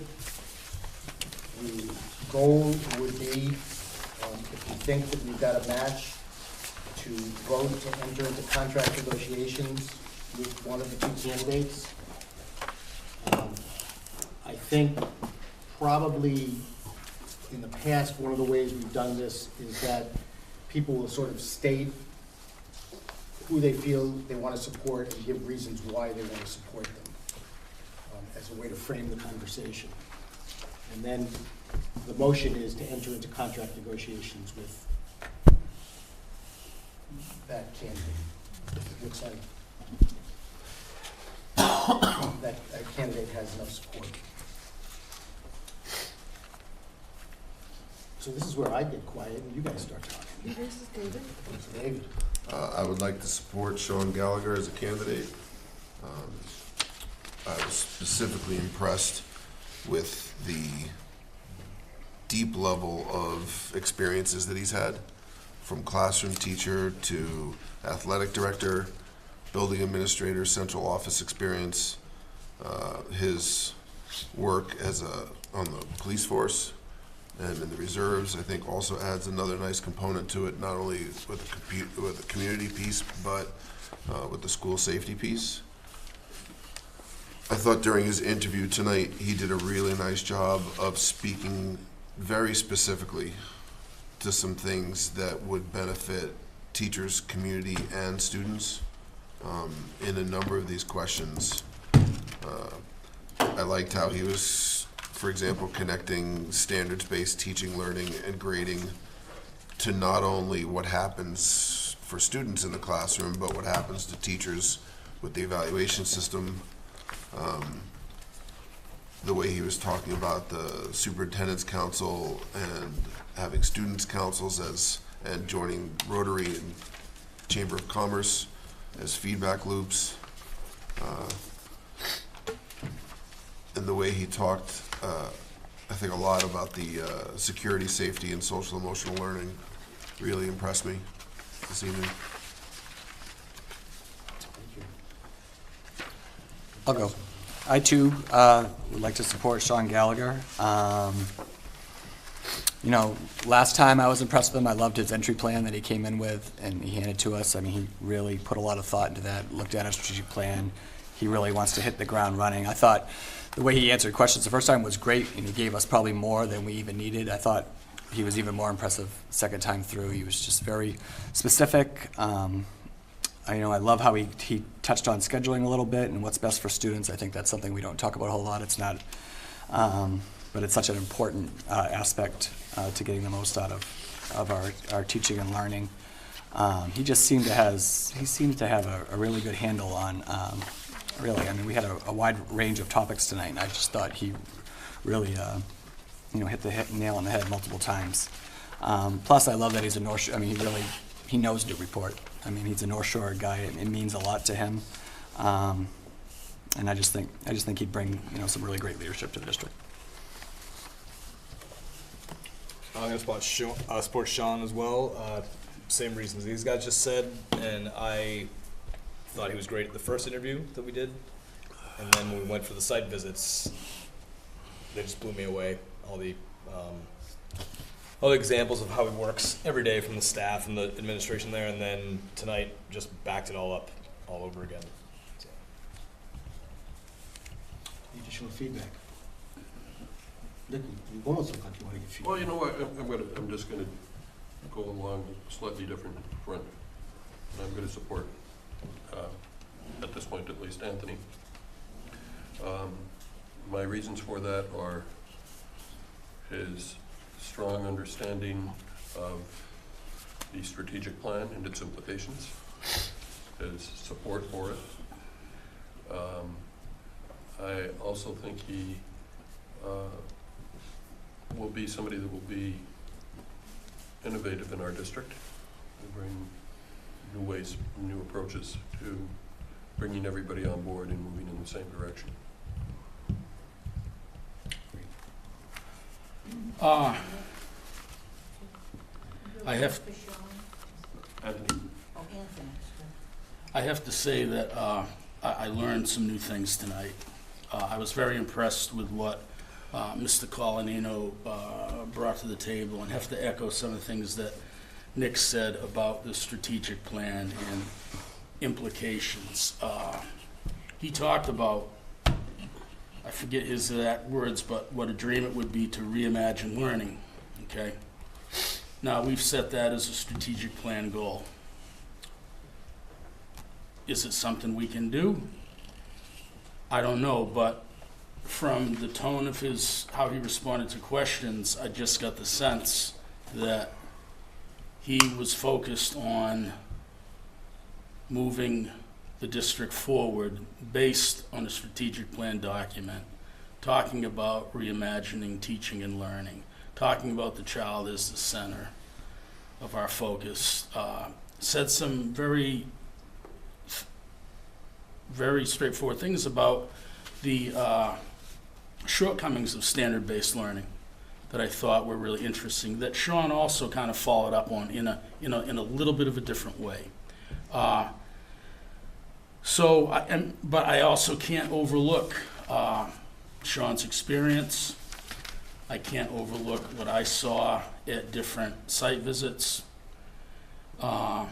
The goal would be, if you think that you've got a match, to vote to enter into contract negotiations with one of the two candidates. I think probably in the past, one of the ways we've done this is that people will sort of state who they feel they want to support and give reasons why they want to support them, as a way to frame the conversation. And then the motion is to enter into contract negotiations with that candidate. It looks like that candidate has enough support. So this is where I get quiet and you guys start talking. This is David. So David. I would like to support Sean Gallagher as a candidate. I was specifically impressed with the deep level of experiences that he's had, from classroom teacher to athletic director, building administrator, central office experience, his work as on the police force and in the reserves, I think also adds another nice component to it, not only with the community piece, but with the school safety piece. I thought during his interview tonight, he did a really nice job of speaking very specifically to some things that would benefit teachers, community, and students in a number of these questions. I liked how he was, for example, connecting standards-based teaching, learning, and grading to not only what happens for students in the classroom, but what happens to teachers with the evaluation system. The way he was talking about the superintendent's council and having students' councils and joining Rotary and Chamber of Commerce as feedback loops. And the way he talked, I think a lot about the security, safety, and social emotional learning really impressed me this evening. I'll go. I too would like to support Sean Gallagher. You know, last time I was impressed with him. I loved his entry plan that he came in with and he handed to us. I mean, he really put a lot of thought into that, looked at our strategic plan. He really wants to hit the ground running. I thought the way he answered questions the first time was great, and he gave us probably more than we even needed. I thought he was even more impressive second time through. He was just very specific. I love how he touched on scheduling a little bit and what's best for students. I think that's something we don't talk about a whole lot. It's not, but it's such an important aspect to getting the most out of our teaching and learning. He just seemed to have a really good handle on, really, I mean, we had a wide range of topics tonight, and I just thought he really, hit the nail on the head multiple times. Plus, I love that he's a North Shore, I mean, he knows Newburyport. I mean, he's a North Shore guy. It means a lot to him. And I just think he'd bring, some really great leadership to the district. I'm going to support Sean as well. Same reasons these guys just said, and I thought he was great at the first interview that we did. And then when we went for the site visits, they just blew me away. All the examples of how he works every day from the staff and the administration there, and then tonight just backed it all up all over again. So. Any additional feedback? Nick, you almost look like you want to get feedback. Well, you know what, I'm just gonna go along a slightly different front. I'm gonna support, at this point at least, Anthony. My reasons for that are his strong understanding of the strategic plan and its implications, his support for it. I also think he will be somebody that will be innovative in our district We bring new ways, new approaches to bringing everybody on board and moving in the same direction. I have, For Sean? Anthony? Oh, Anthony. I have to say that I learned some new things tonight. I was very impressed with what Mr. Colanino brought to the table, and have to echo some of the things that Nick said about the strategic plan and implications. He talked about, I forget his exact words, but what a dream it would be to reimagine learning, okay? Now, we've set that as a strategic plan goal. Is it something we can do? I don't know, but from the tone of how he responded to questions, I just got the sense that he was focused on moving the district forward based on a strategic plan document, talking about reimagining teaching and learning, talking about the child as the center of our focus, said some very straightforward things about the shortcomings of standard-based learning that I thought were really interesting, that Sean also kind of followed up on in a little bit of a different way. But I also can't overlook Sean's experience. I can't overlook what I saw at different site visits. And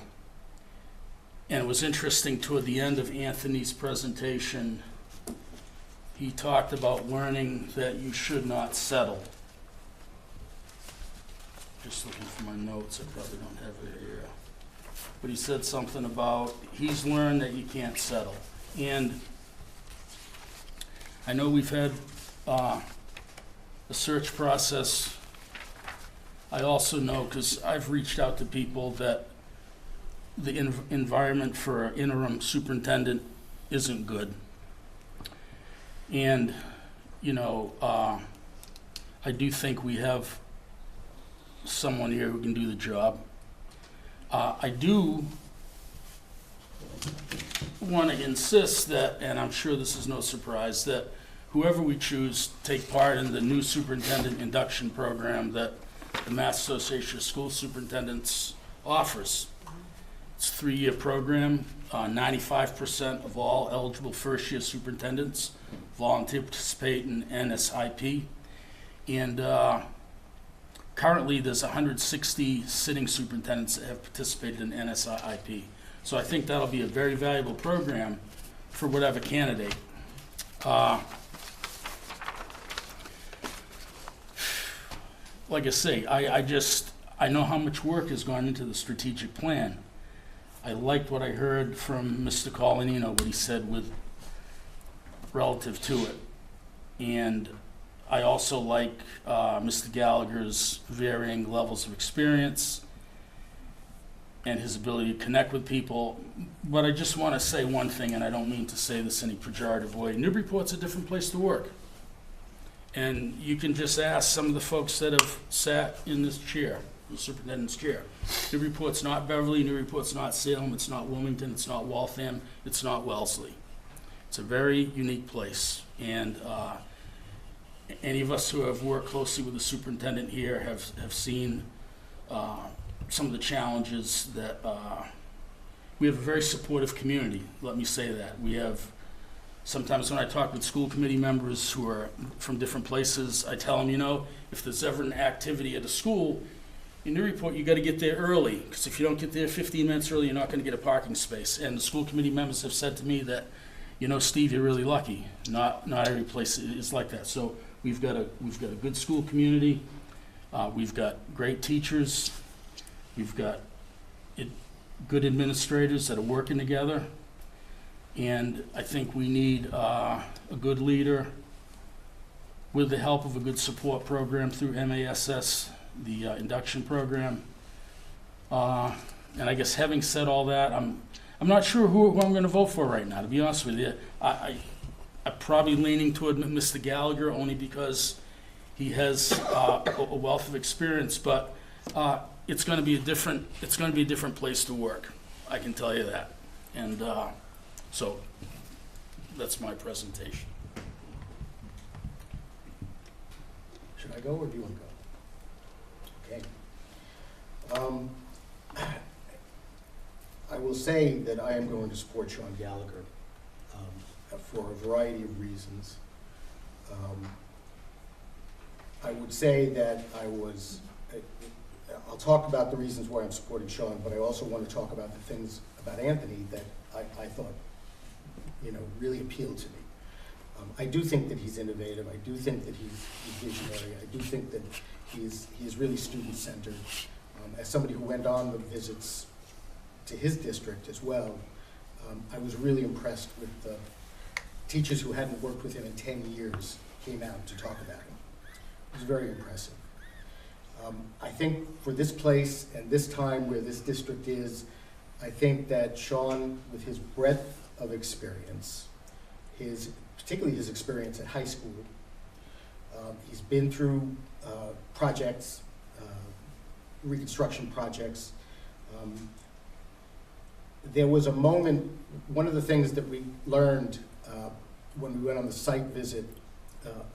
it was interesting, toward the end of Anthony's presentation, he talked about learning that you should not settle. Just looking for my notes, I probably don't have it here. But he said something about he's learned that you can't settle. And I know we've had a search process. I also know, because I've reached out to people, that the environment for an interim superintendent isn't good. And, I do think we have someone here who can do the job. I do want to insist that, and I'm sure this is no surprise, that whoever we choose take part in the new superintendent induction program that the Mass Association of School Superintendents offers. It's a 3-year program. 95% of all eligible first-year superintendents volunteer to participate in NSIP. And currently, there's 160 sitting superintendents that have participated in NSIP. So I think that'll be a very valuable program for whatever candidate. Like I say, I know how much work has gone into the strategic plan. I liked what I heard from Mr. Colanino, what he said relative to it. And I also like Mr. Gallagher's varying levels of experience and his ability to connect with people. But I just want to say one thing, and I don't mean to say this in any pejorative way. Newburyport's a different place to work. And you can just ask some of the folks that have sat in this chair, the superintendent's chair. Newburyport's not Beverly, Newburyport's not Salem, it's not Wilmington, it's not Waltham, it's not Wellesley. It's a very unique place. And any of us who have worked closely with the superintendent here have seen some of the challenges that we have a very supportive community, let me say that. We have, sometimes when I talk with school committee members who are from different places, I tell them, if there's ever an activity at a school, in Newburyport, you got to get there early, because if you don't get there 15 minutes early, you're not going to get a parking space. And the school committee members have said to me that, Steve, you're really lucky. Not every place is like that. So we've got a good school community. We've got great teachers. We've got good administrators that are working together. And I think we need a good leader with the help of a good support program through MASS, the induction program. And I guess having said all that, I'm not sure who I'm going to vote for right now, to be honest with you. I'm probably leaning toward Mr. Gallagher only because he has a wealth of experience. But it's gonna be a different place to work, I can tell you that. And, so, that's my presentation. Should I go or do you want to go? Okay. I will say that I am going to support Sean Gallagher for a variety of reasons. I would say that I'll talk about the reasons why I'm supporting Sean, but I also want to talk about the things about Anthony that I thought, really appealed to me. I do think that he's innovative. I do think that he's visionary. I do think that he is really student-centered. As somebody who went on the visits to his district as well, I was really impressed with the teachers who hadn't worked with him in 10 years came out to talk about him. It was very impressive. I think for this place and this time where this district is, I think that Sean, with his breadth of experience, particularly his experience at high school, he's been through projects, reconstruction projects. There was a moment, one of the things that we learned when we went on the site visit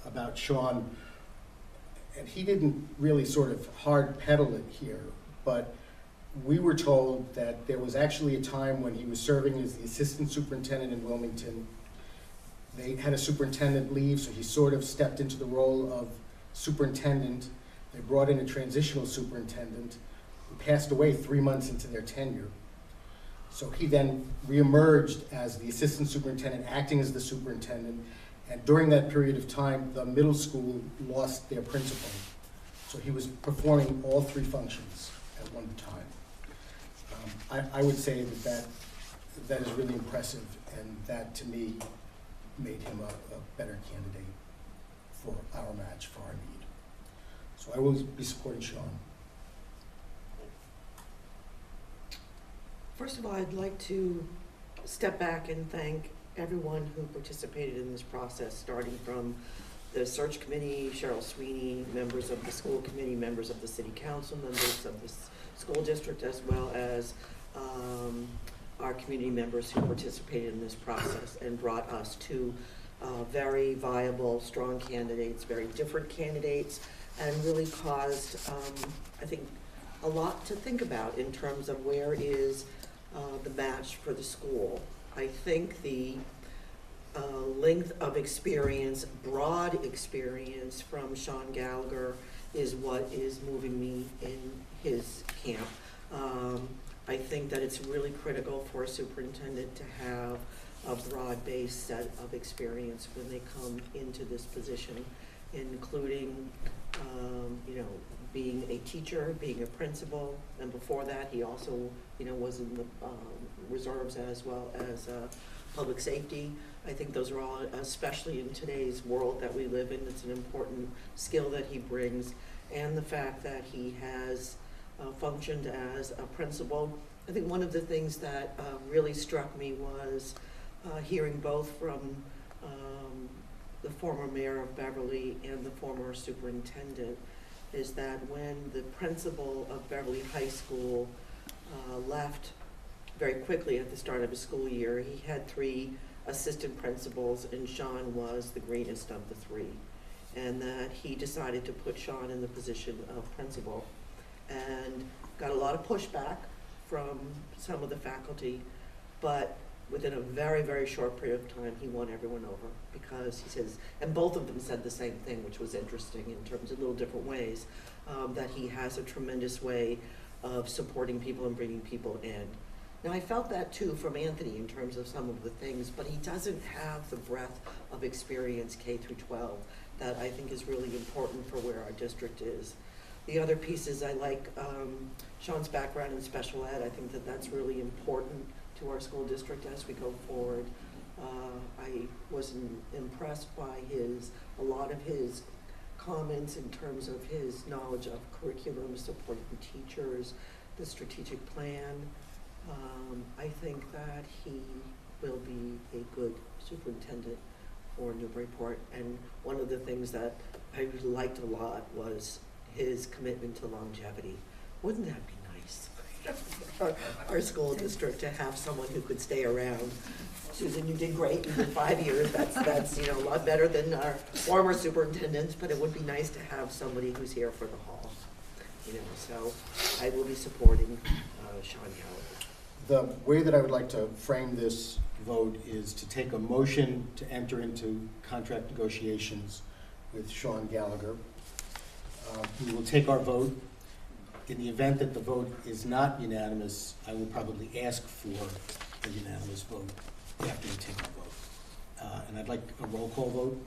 about Sean, and he didn't really sort of hard pedal it here, but we were told that there was actually a time when he was serving as the assistant superintendent in Wilmington. They had a superintendent leave, so he sort of stepped into the role of superintendent. They brought in a transitional superintendent who passed away 3 months into their tenure. So he then reemerged as the assistant superintendent, acting as the superintendent. And during that period of time, the middle school lost their principal. So he was performing all 3 functions at one time. I would say that is really impressive, and that to me made him a better candidate for our match, for our need. So I will be supporting Sean. First of all, I'd like to step back and thank everyone who participated in this process, starting from the search committee, Cheryl Sweeney, members of the school committee, members of the city council, members of the school district, as well as our community members who participated in this process and brought us to very viable, strong candidates, very different candidates, and really caused, I think, a lot to think about in terms of where is the match for the school. I think the length of experience, broad experience from Sean Gallagher is what is moving me in his camp. I think that it's really critical for a superintendent to have a broad-based set of experience when they come into this position, including, being a teacher, being a principal, and before that, he also, was in the reserves as well as public safety. I think those are all, especially in today's world that we live in, it's an important skill that he brings, and the fact that he has functioned as a principal. I think one of the things that really struck me was hearing both from the former mayor of Beverly and the former superintendent, is that when the principal of Beverly High School left very quickly at the start of his school year, he had 3 assistant principals, and Sean was the greenest of the 3. And that he decided to put Sean in the position of principal, and got a lot of pushback from some of the faculty, but within a very, very short period of time, he won everyone over, because he says, and both of them said the same thing, which was interesting in terms of little different ways, that he has a tremendous way of supporting people and bringing people in. Now, I felt that too from Anthony in terms of some of the things, but he doesn't have the breadth of experience K through 12 that I think is really important for where our district is. The other pieces, I like Sean's background in special ed. I think that that's really important to our school district as we go forward. I was impressed by a lot of his comments in terms of his knowledge of curriculum, supporting teachers, the strategic plan. I think that he will be a good superintendent for Newburyport, and one of the things that I liked a lot was his commitment to longevity. Wouldn't that be nice? Our school district to have someone who could stay around. Susan, you did great, you did 5 years, that's, you know, a lot better than our former superintendents, but it would be nice to have somebody who's here for the hall. You know, so I will be supporting Sean Gallagher. The way that I would like to frame this vote is to take a motion to enter into contract negotiations with Sean Gallagher. We will take our vote. In the event that the vote is not unanimous, I will probably ask for a unanimous vote after we take our vote. And I'd like a roll call vote.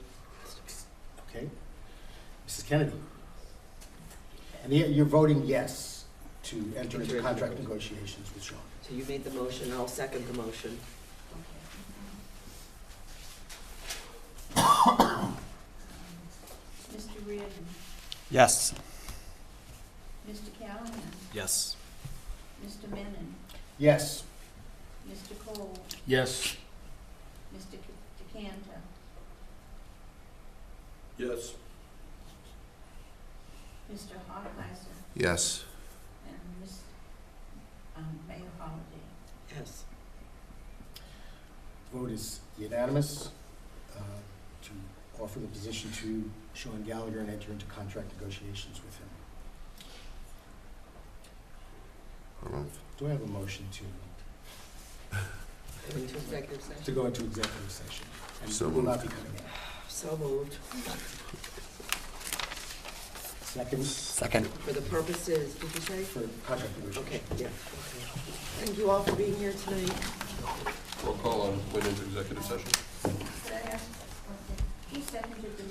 Okay. Mrs. Kennedy? And you're voting yes to enter into contract negotiations with Sean. So you made the motion, I'll second the motion. Mr. Reardon, Yes. Mr. Callahan, Yes. Mr. Menon, Yes. Mr. Cole, Yes. Mr. Decanter, Yes. Mr. Hoffmeister, Yes. and Mayor Holliday. Yes. Vote is unanimous to offer the position to Sean Gallagher and enter into contract negotiations with him. Do I have a motion Into executive session. to go into executive session? And So we will not moved. be coming out. So moved. Second, Second. For the purposes, did you say? for contract negotiations. Okay, yeah, okay. Thank you all for being here tonight. Roll call on went into executive session. Could I ask one thing? He seconded the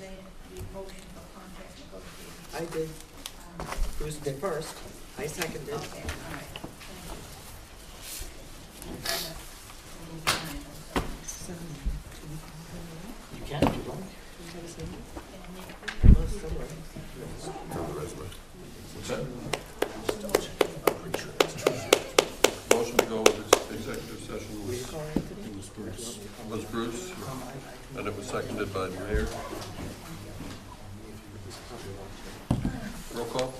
motion for contract negotiations. I did, Bruce did first, I seconded. Okay, all right, thank you. You can if you like. On the resume. What's that? Motion to go into executive session was Bruce, and it was seconded by the mayor. Roll call?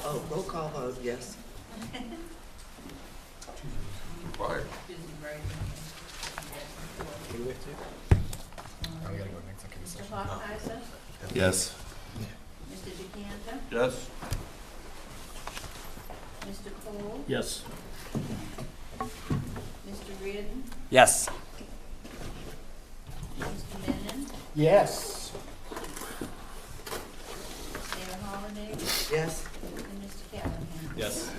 Oh, roll call vote, yes. Required. Mr. Hoffmeister, Yes. Mr. Decanter, Yes? Mr. Cole, Yes. Mr. Reardon, Yes. Mr. Menon, Yes. Mayor Holliday, Yes? and Mr. Callahan. Yes.